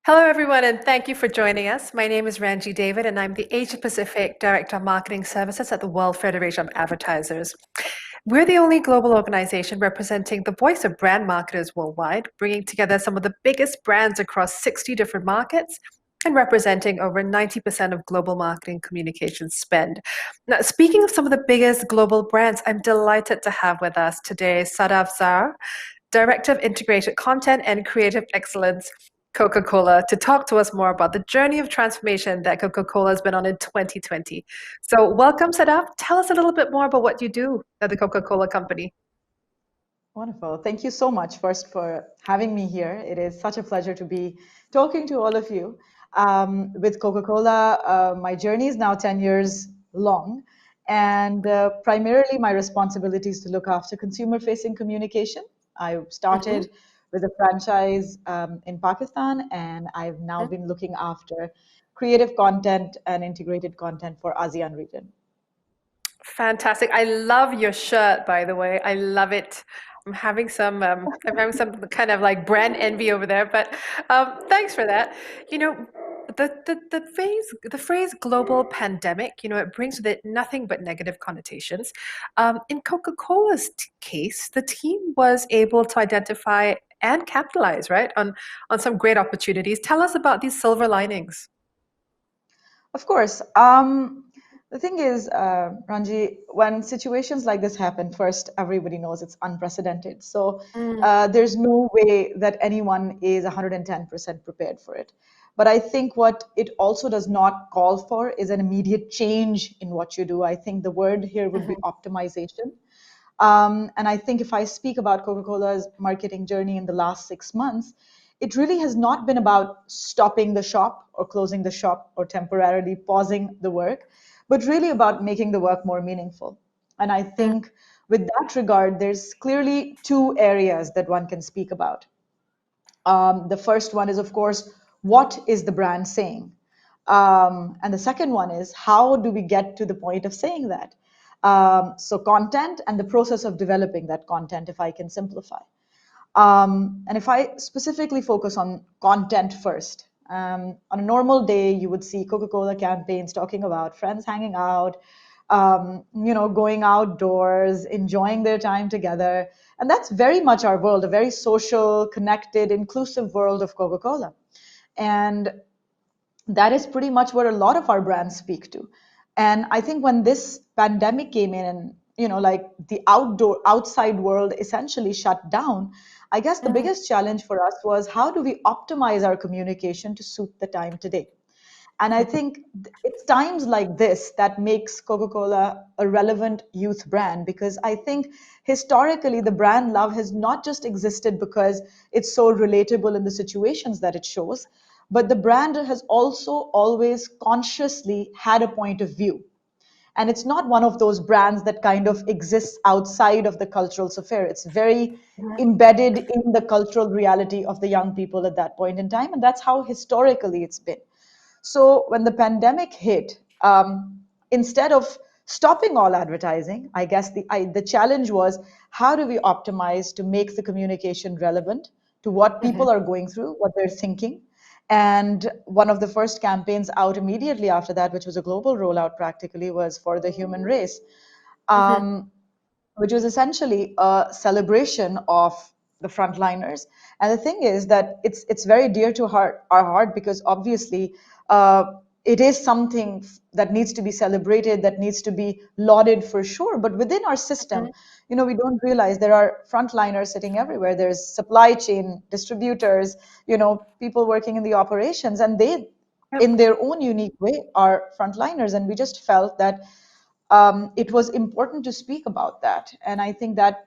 Hello, everyone, and thank you for joining us. My name is Ranji David, and I'm the Asia Pacific Director of Marketing Services at the World Federation of Advertisers. We're the only global organization representing the voice of brand marketers worldwide, bringing together some of the biggest brands across 60 different markets and representing over 90% of global marketing communications spend. Now, speaking of some of the biggest global brands, I'm delighted to have with us today Sadaf Zarrar, Director of Integrated Content and Creative Excellence, Coca-Cola, to talk to us more about the journey of transformation that Coca-Cola has been on in 2020. So welcome, Sadaf. Tell us a little bit more about what you do at the Coca-Cola Company. Wonderful. Thank you so much first for having me here. It is such a pleasure to be talking to all of you. With Coca-Cola, my journey is now 10 years long, and primarily my responsibility is to look after consumer-facing communication. I Mhm. started with a franchise in Pakistan, and I've now Mhm. been looking after creative content and integrated content for ASEAN region. Fantastic. I love your shirt, by the way. I love it. I'm having some kind of like brand envy over there, but thanks for that. You know, the phrase global pandemic, it brings with it nothing but negative connotations. In Coca-Cola's case, the team was able to identify and capitalize, right, on some great opportunities. Tell us about these silver linings. Of course. The thing is, Ranji, when situations like this happen, first, everybody knows it's unprecedented. So Mm. there's no way that anyone is 110% prepared for it. But I think what it also does not call for is an immediate change in what you do. I think the word here would be Mhm. optimization. And I think if I speak about Coca-Cola's marketing journey in the last 6 months, it really has not been about stopping the shop or closing the shop or temporarily pausing the work, but really about making the work more meaningful. And I think with that regard, there's clearly two areas that one can speak about. The first one is, of course, what is the brand saying? And the second one is, how do we get to the point of saying that? So, content and the process of developing that content, if I can simplify. And if I specifically focus on content first, on a normal day, you would see Coca-Cola campaigns talking about friends hanging out, going outdoors, enjoying their time together. And that's very much our world, a very social, connected, inclusive world of Coca-Cola. And that is pretty much what a lot of our brands speak to. And I think when this pandemic came in and like the outside world essentially shut down, I guess the Mhm. biggest challenge for us was how do we optimize our communication to suit the time today? And I think it's times like this that makes Coca-Cola a relevant youth brand, because I think historically the brand love has not just existed because it's so relatable in the situations that it shows, but the brand has also always consciously had a point of view. And it's not one of those brands that kind of exists outside of the cultural sphere. It's very embedded in the cultural reality of the young people at that point in time. And that's how historically it's been. So when the pandemic hit, instead of stopping all advertising, I guess the challenge was, how do we optimize to make the communication relevant to what Mhm. people are going through, what they're thinking. And one of the first campaigns out immediately after that, which was a global rollout practically, was for the human race, Mhm. um, which was essentially a celebration of the frontliners. And the thing is that it's very dear to our heart, because obviously uh, it is something that needs to be celebrated, that needs to be lauded for sure. But within our system, Mhm. we don't realize there are frontliners sitting everywhere. There's supply chain distributors, people working in the operations, and they, Yep. in their own unique way, are frontliners. And we just felt that it was important to speak about that. And I think that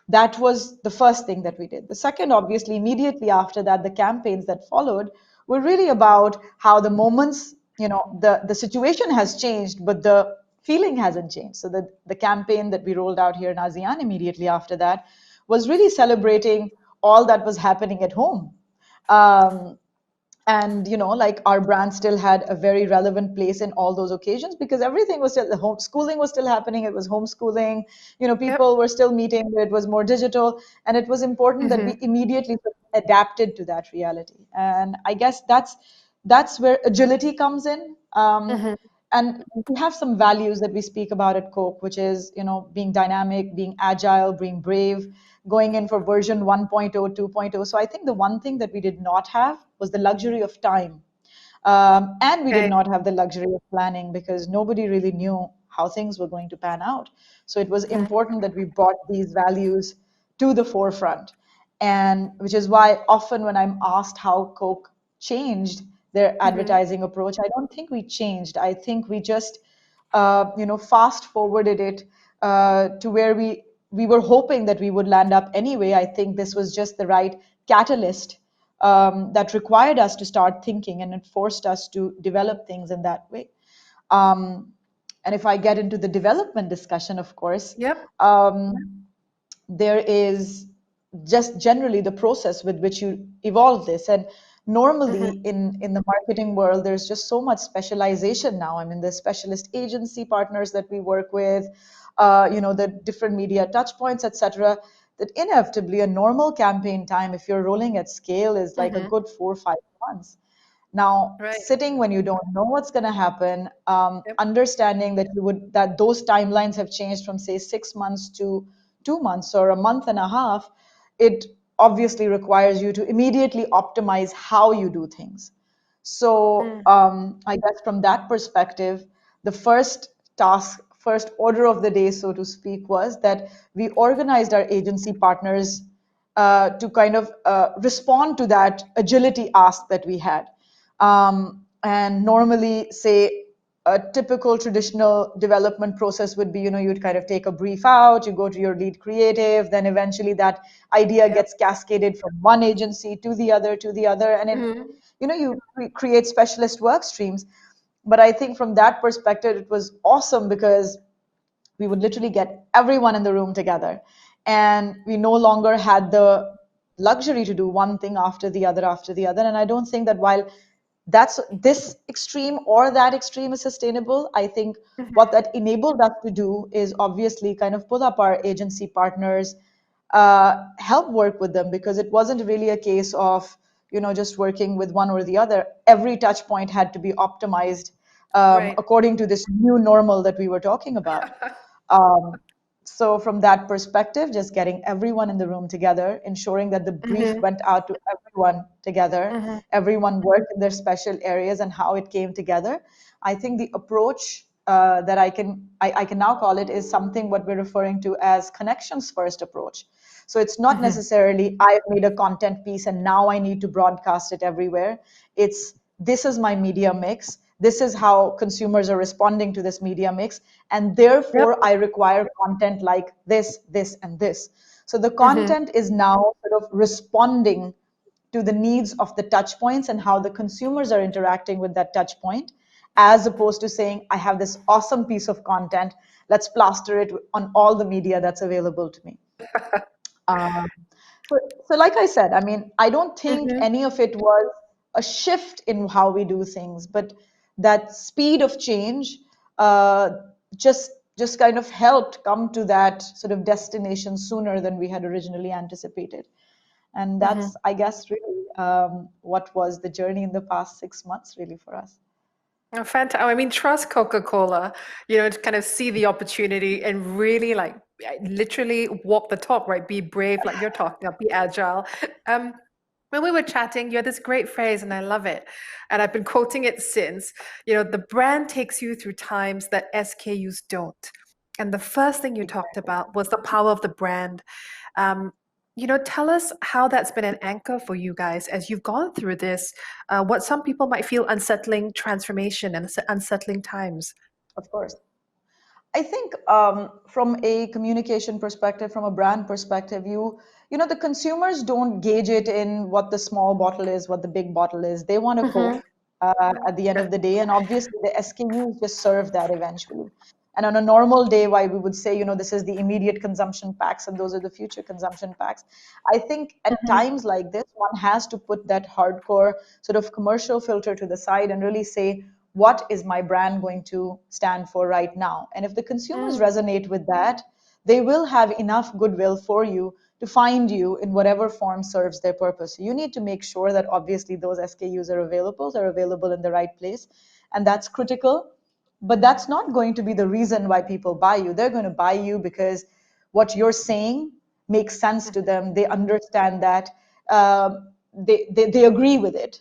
that was the first thing that we did. The second, obviously, immediately after that, the campaigns that followed were really about how the moments, the situation has changed, but the feeling hasn't changed. So the campaign that we rolled out here in ASEAN immediately after that was really celebrating all that was happening at home. Um, and like our brand still had a very relevant place in all those occasions, because everything was still, the homeschooling was still happening, it was homeschooling, Yep. people were still meeting, but it was more digital. And it was important that we Mhm. immediately adapted to that reality. And I guess that's where agility comes in. Hmm. And we have some values that we speak about at Coke, which is, being dynamic, being agile, being brave, going in for version 1.0, 2.0. So I think the one thing that we did not have was the luxury of time. And we did Okay. not have the luxury of planning because nobody really knew how things were going to pan out. So it was Hmm. important that we brought these values to the forefront. And which is why often when I'm asked how Coke changed their Hmm. advertising approach, I don't think we changed. I think we just, fast forwarded it to where we were hoping that we would land up anyway. I think this was just the right catalyst that required us to start thinking, and it forced us to develop things in that way. Um, and if I get into the development discussion, of course, Yep. there is just generally the process with which you evolve this. And Hmm. normally in the marketing world, there's just so much specialization now. I mean, the specialist agency partners that we work with, the different media touch points, etc., that inevitably a normal campaign time, if you're rolling at scale, is like a Hmm. good 4 or 5 months. Now, Right. sitting when you don't know what's going to happen, Yep. understanding that those timelines have changed from say 6 months to 2 months or a month and a half, it obviously requires you to immediately optimize how you do things. So Mm. I guess from that perspective, the first order of the day, so to speak, was that we organized our agency partners to kind of respond to that agility ask that we had. And normally, say, a typical traditional development process would be, you'd kind of take a brief out, you go to your lead creative, then eventually that idea Yep. gets cascaded from one agency to the other, and Hmm. you create specialist work streams. But I think from that perspective, it was awesome because we would literally get everyone in the room together, and we no longer had the luxury to do one thing after the other. And I don't think that while that's this extreme or that extreme is sustainable, I think what Hmm. that enabled us to do is obviously kind of pull up our agency partners, help work with them, because it wasn't really a case of just working with one or the other. Every touch point had to be optimized Right. according to this new normal that we were talking about. um, so from that perspective, just getting everyone in the room together, ensuring that the brief Hmm. went out to everyone together, Hmm. everyone worked in their special areas, and how it came together. I think the approach that I can now call it is something what we're referring to as connections first approach. So it's not Hmm. necessarily I've made a content piece and now I need to broadcast it everywhere. It's this is my media mix. This is how consumers are responding to this media mix. And Yep. therefore, I require content like this, and this. So the Hmm. content is now sort of responding to the needs of the touch points and how the consumers are interacting with that touch point, as opposed to saying, I have this awesome piece of content, let's plaster it on all the media that's available to me. Um, so, like I said, I mean, I don't think Hmm. any of it was a shift in how we do things, but that speed of change uh, just just kind of helped come to that sort of destination sooner than we had originally anticipated. And Hmm. that's, I guess, really what was the journey in the past 6 months, really, for us. Oh, fantastic. I mean, trust Coca-Cola, to kind of see the opportunity and really like literally walk the talk, right? Be brave, like you're talking about, be agile. Um, when we were chatting, you had this great phrase, and I love it. And I've been quoting it since. The brand takes you through times that SKUs don't. And the first thing you talked about was the power of the brand. Um, tell us how that's been an anchor for you guys as you've gone through this, what some people might feel unsettling transformation and unsettling times. Of course. I think from a communication perspective, from a brand perspective, the consumers don't gauge it in what the small bottle is, what the big bottle is. They want a Hmm. Coke at the end of the day, and obviously the SKUs just serve that eventually. And on a normal day, why we would say, this is the immediate consumption packs and those are the future consumption packs. I think at Hmm. times like this, one has to put that hardcore sort of commercial filter to the side and really say, what is my brand going to stand for right now? And if the consumers Mm. resonate with that, they will have enough goodwill for you to find you in whatever form serves their purpose. You need to make sure that obviously those SKUs are available in the right place, and that's critical. But that's not going to be the reason why people buy you. They're going to buy you because what you're saying makes sense to them. They understand that. They agree with it,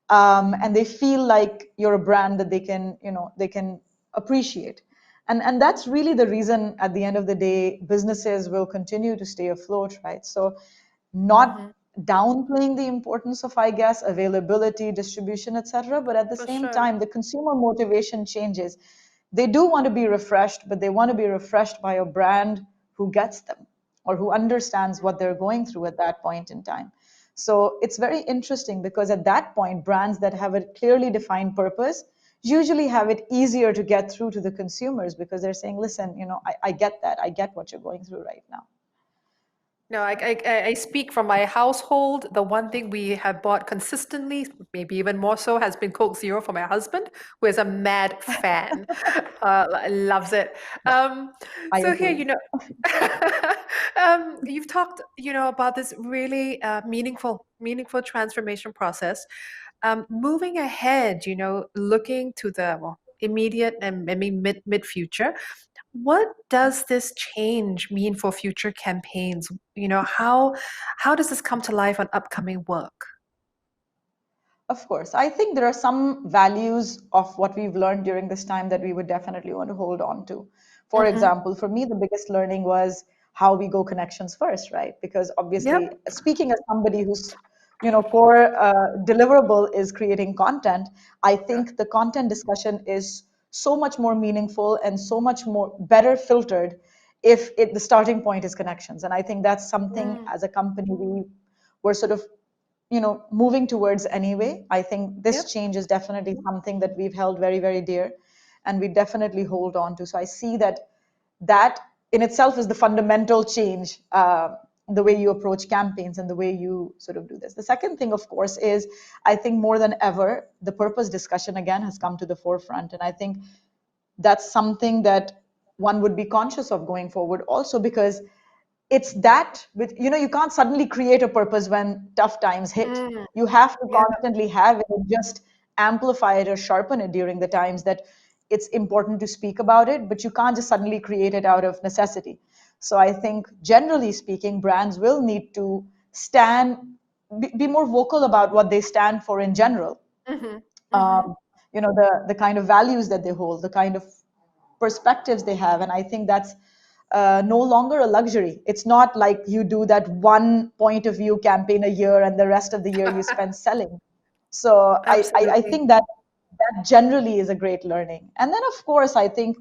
and they feel like you're a brand that they can appreciate. And that's really the reason at the end of the day businesses will continue to stay afloat, right? So not Mm-hmm. downplaying the importance of, I guess, availability, distribution, etc., but at the For same sure. time the consumer motivation changes. They do want to be refreshed, but they want to be refreshed by a brand who gets them or who understands what they're going through at that point in time. So it's very interesting because at that point, brands that have a clearly defined purpose usually have it easier to get through to the consumers because they're saying, listen, I get that. I get what you're going through right now. No, I speak from my household. The one thing we have bought consistently, maybe even more so, has been Coke Zero for my husband, who is a mad fan. Loves it. Um, I so here, agree. you've talked, about this really meaningful transformation process. Moving ahead, looking to the immediate and maybe mid future. What does this change mean for future campaigns? How does this come to life on upcoming work? Of course. I think there are some values of what we've learned during this time that we would definitely want to hold on to. For Mm-hmm. example, for me, the biggest learning was how we go connections first, right? Because obviously, Yep. speaking as somebody whose core deliverable is creating content, I think the content discussion is so much more meaningful and so much more better filtered if the starting point is connections. And I think that's something Mm. as a company we were sort of moving towards anyway. I think this Yep. change is definitely something that we've held very, very dear and we definitely hold on to. So I see that in itself is the fundamental change, the way you approach campaigns and the way you sort of do this. The second thing, of course, is I think more than ever, the purpose discussion again has come to the forefront. And I think that's something that one would be conscious of going forward also because it's that with you can't suddenly create a purpose when tough times hit. Mm. You have to Yep. constantly have it and just amplify it or sharpen it during the times that it's important to speak about it, but you can't just suddenly create it out of necessity. So I think generally speaking brands will need to stand be more vocal about what they stand for in general. Mm-hmm. Mm-hmm. um, the kind of values that they hold, the kind of perspectives they have. And I think that's no longer a luxury. It's not like you do that one point of view campaign a year and the rest of the year you spend selling. So I Absolutely. think that generally is a great learning. And then, of course, I think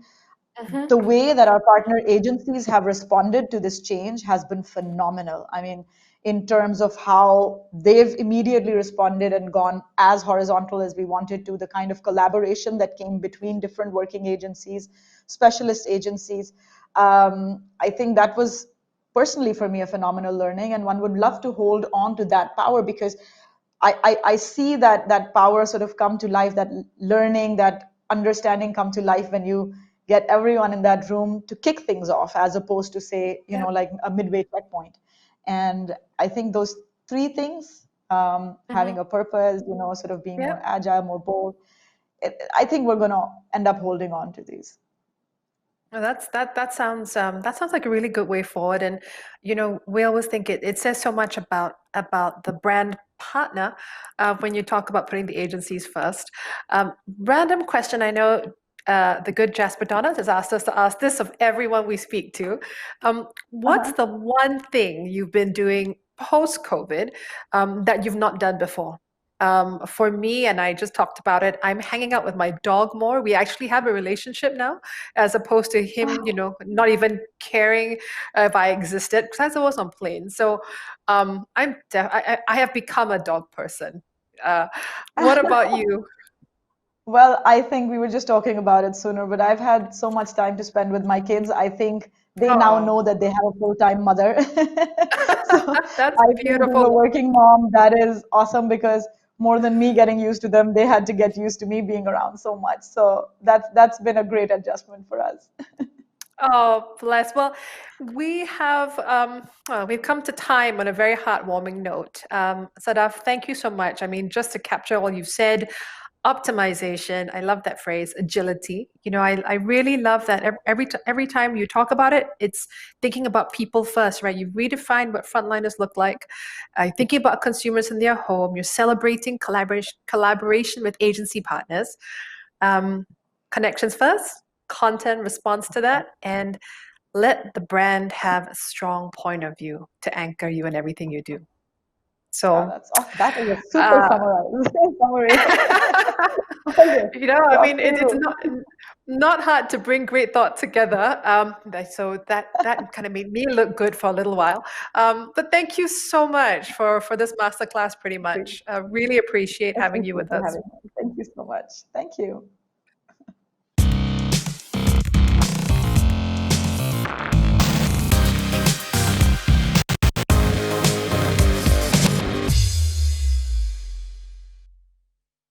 Mm-hmm. the way that our partner agencies have responded to this change has been phenomenal. I mean, in terms of how they've immediately responded and gone as horizontal as we wanted to, the kind of collaboration that came between different working agencies, specialist agencies. I think that was personally for me a phenomenal learning, and one would love to hold on to that power because I see that power sort of come to life, that learning, that understanding come to life when you get everyone in that room to kick things off, as opposed to say, Yep. like a midway checkpoint. And I think those three things, Mm-hmm. having a purpose, sort of being more Yep. agile, more bold, I think we're going to end up holding on to these. Well, that sounds like a really good way forward. And we always think it says so much about the brand partner when you talk about putting the agencies first. Random question. I know the good Jasper Donna has asked us to ask this of everyone we speak to. What's Uh-huh. the one thing you've been doing post-COVID that you've not done before? For me, and I just talked about it, I'm hanging out with my dog more. We actually have a relationship now, as opposed to him, not even caring if I existed, because I was on planes. So I have become a dog person. Uh, what about you? Well, I think we were just talking about it sooner, but I've had so much time to spend with my kids. I think they now Oh, know that they have a full-time mother. So that's I think as a beautiful. working mom, that is awesome because more than me getting used to them, they had to get used to me being around so much. So that's been a great adjustment for us. Oh, bless. Well, we've come to time on a very heartwarming note. Sadaf, thank you so much. I mean, just to capture all you've said, optimization, I love that phrase, agility. I really love that every time you talk about it, it's thinking about people first, right? You've redefined what frontliners look like, thinking about consumers in their home. You're celebrating collaboration with agency partners. Um, Connections first, content response to that, and let the brand have a strong point of view to anchor you in everything you do. Yeah, So, that's awesome. That is a super uh, summary. Okay, I talk mean, to it's you. not hard to bring great thought together. So that kind of made me look good for a little while. But thank you so much for this masterclass. Pretty much, really appreciate It's having been you with super us. having me. Thank you so much. Thank you.